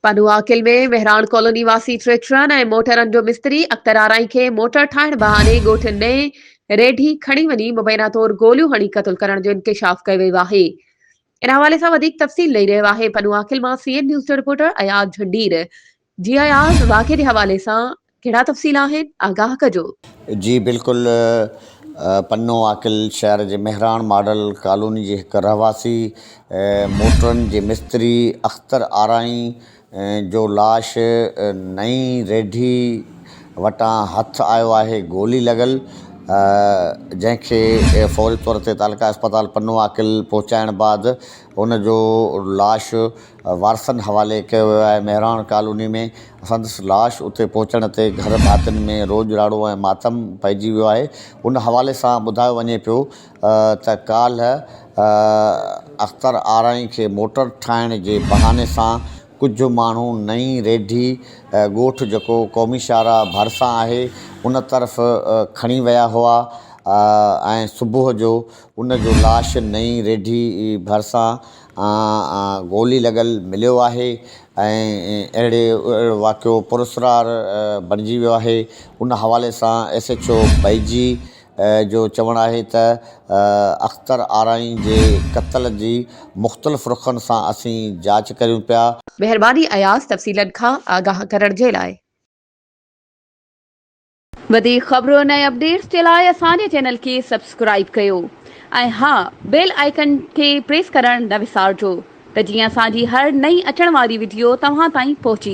पनुआकिल में मेहरान कॉलोनी वासी ट्रेटरन ऐं मोटरनि जो मिस्त्री अख्तर आराई खे मोटर ठाहिण बहाने ॻोठ ने रेढी खणी वञी मुबैना तौर गोलियूं हणी क़तल करण जो इंकशाफ कयो वियो आहे। इन हवाले सां वधीक तफ़सील ॾेई रहियो आहे पनुआकिल मां सीएन न्यूज़ जो रिपोर्टर अयाज झंडीर। जी अयाज, वाक़े जे हवाले सां कहिड़ा तफ़सील आहिनि, आगाह कजो। जी बिल्कुल, पन्नो आकिल शहर जे मेहरान मॉडल कॉलोनी जे हिकु रहवासी मोटरनि जे मिस्त्री अख्तर आराई जो लाश नई रेढी वटां हथु आयो आहे, गोली लॻल, जंहिंखे फौरी तौर ते तालका अस्पताल पन्नो आकिल पहुचाइण बाद हुनजो लाश वारसनि हवाले कयो वियो आहे। मेहरान कॉलोनी में संदसि लाश उते पहुचण ते घर भातियुनि में रोजराड़ो ऐं मातम पइजी वियो आहे। उन हवाले सां ॿुधायो वञे पियो त काल्ह अख्तर आराई खे मोटर ठाहिण जे बहाने सां कुझु माण्हू नई रेढी ॻोठ जेको क़ौमी शाहरा भरिसां आहे उन तरफ़ खणी विया हुआ ऐं सुबुह जो उनजो लाश नई रेढी भरिसां गोली लॻल मिलियो आहे ऐं अहिड़ो वाक़ियो पुरस्कार बणिजी वियो आहे। उन हवाले सां SHO बैजी जो चवणु आहे त अख्तर आराई जे क़त्ल जी मुख़्तलिफ़ रुख़नि सां असीं जांच करियूं पिया। महिरबानी अयाज़, तफ़सीलनि खां आगाह करण जे लाइ। वधीक ख़बरुनि ऐं अपडेट्स जे लाइ असांजे चैनल खे सब्सक्राइब कयो ऐं हा, बेल आइकन खे प्रेस करण न विसारिजो त जीअं असांजी हर नई अचण वारी वीडियो तव्हां ताईं पहुची